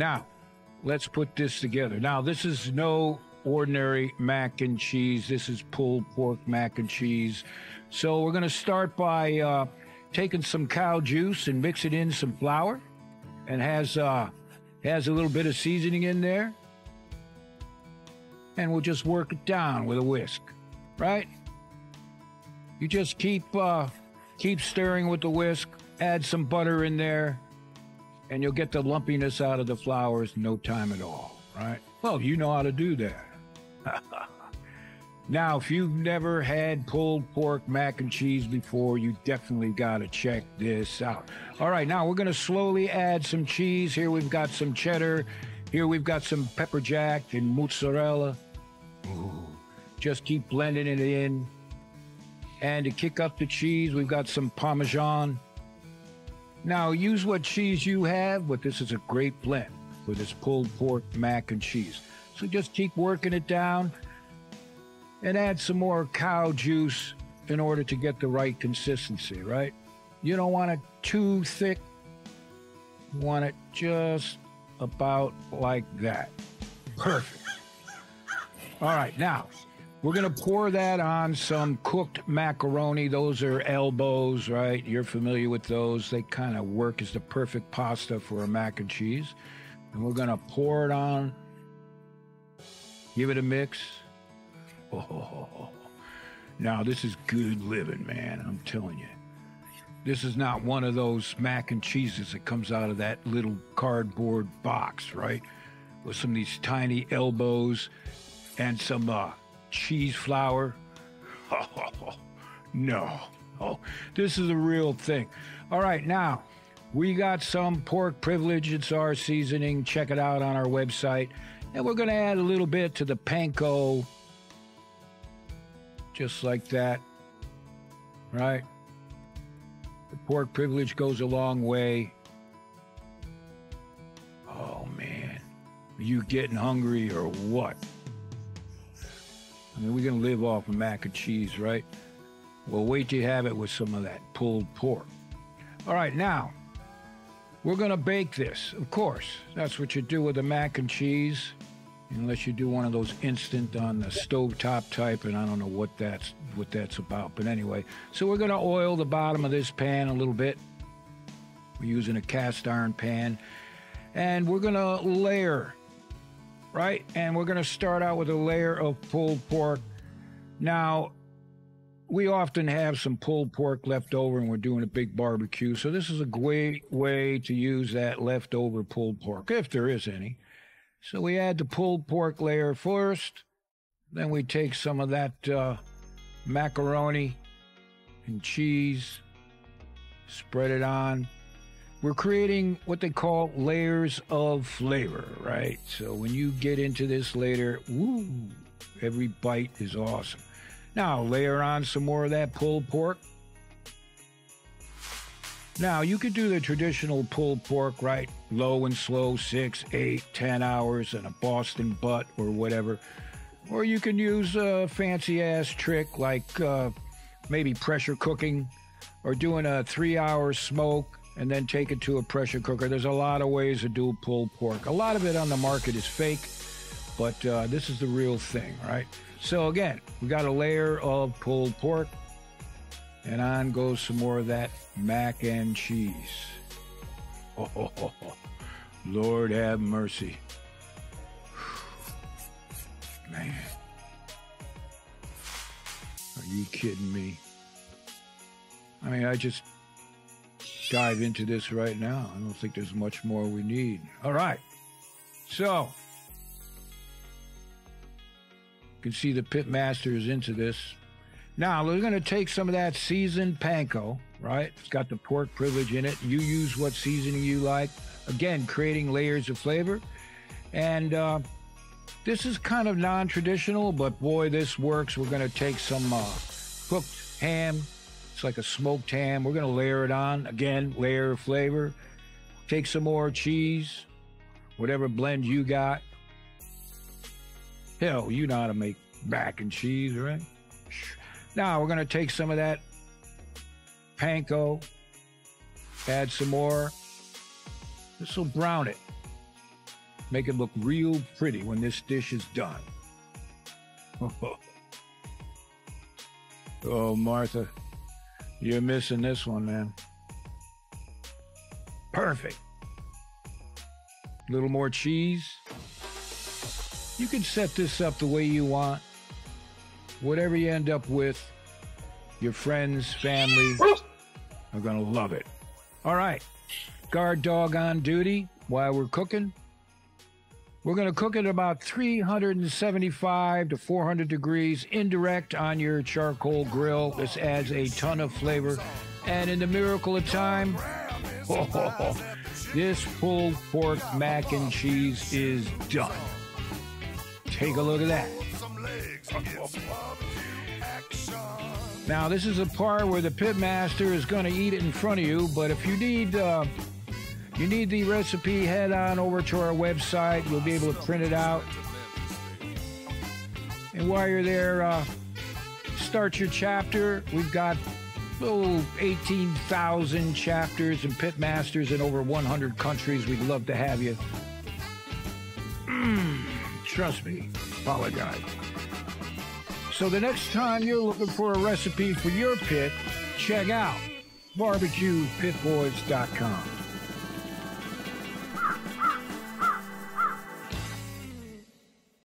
Now, let's put this together. Now, this is no ordinary mac and cheese. This is pulled pork mac and cheese. So we're going to start by taking some cow juice and mix it in some flour, and has a little bit of seasoning in there. And we'll just work it down with a whisk, right? You just keep stirring with the whisk, add some butter in there, and you'll get the lumpiness out of the flours in no time at all, right? Well, you know how to do that. Now, if you've never had pulled pork mac and cheese before, you definitely got to check this out. All right, now we're going to slowly add some cheese. Here we've got some cheddar. Here we've got some pepper jack and mozzarella. Ooh. Just keep blending it in. And to kick up the cheese, we've got some Parmesan. Now, use what cheese you have, but this is a great blend for this pulled pork mac and cheese. So just keep working it down and add some more cow juice in order to get the right consistency, right? You don't want it too thick. You want it just about like that. Perfect. All right, now we're going to pour that on some cooked macaroni. Those are elbows, right? You're familiar with those. They kind of work as the perfect pasta for a mac and cheese. And we're going to pour it on. Give it a mix. Oh, now this is good living, man. I'm telling you. This is not one of those mac and cheeses that comes out of that little cardboard box, right? With some of these tiny elbows and some cheese flour. Oh, no. Oh, this is a real thing. All right, now we got some pork privilege. It's our seasoning. Check it out on our website. And we're going to add a little bit to the panko. Just like that. Right? The pork privilege goes a long way. Oh, man. Are you getting hungry or what? I mean, we're going to live off of mac and cheese, right? Well, wait till you have it with some of that pulled pork. All right, now, we're going to bake this, of course. That's what you do with the mac and cheese, unless you do one of those instant on the stovetop type, and I don't know what that's about. But anyway, so we're going to oil the bottom of this pan a little bit. We're using a cast iron pan, and we're going to layer, right? And we're going to start out with a layer of pulled pork. Now, we often have some pulled pork left over, and we're doing a big barbecue. So this is a great way to use that leftover pulled pork, if there is any. So we add the pulled pork layer first. Then we take some of that macaroni and cheese, spread it on. We're creating what they call layers of flavor, right? So when you get into this later, woo, every bite is awesome. Now, layer on some more of that pulled pork. Now, you could do the traditional pulled pork, right? Low and slow, 6, 8, 10 hours in a Boston butt or whatever. Or you can use a fancy-ass trick like maybe pressure cooking or doing a 3-hour smoke and then take it to a pressure cooker. There's a lot of ways to do pulled pork. A lot of it on the market is fake, but this is the real thing, right? So again, we got a layer of pulled pork, and on goes some more of that mac and cheese. Oh, Lord have mercy. Man. Are you kidding me? I mean, I just dive into this right now. I don't think there's much more we need. All right. So, you can see the pit master is into this. Now, we're going to take some of that seasoned panko, right? It's got the pork privilege in it. You use what seasoning you like. Again, creating layers of flavor. And this is kind of non-traditional, but boy, this works. We're going to take some cooked ham. It's like a smoked ham. We're going to layer it on. Again, layer of flavor. Take some more cheese, whatever blend you got. Hell, you know how to make mac and cheese, right? Now, we're going to take some of that panko, add some more. This will brown it. Make it look real pretty when this dish is done. Oh, Martha, you're missing this one, man. Perfect. A little more cheese. You can set this up the way you want. Whatever you end up with, your friends, family are going to love it. All right. Guard dog on duty while we're cooking. We're going to cook it about 375 to 400 degrees indirect on your charcoal grill. This adds a ton of flavor. And in the miracle of time, this pulled pork mac and cheese is done. Take a look at that. Now, this is a part where the pit master is going to eat it in front of you, but if you need the recipe, head on over to our website. You'll be able to print it out. And while you're there, start your chapter. We've got 18,000 chapters and pit masters in over 100 countries. We'd love to have you. Trust me, apologize. So the next time you're looking for a recipe for your pit, check out BBQPitBoys.com.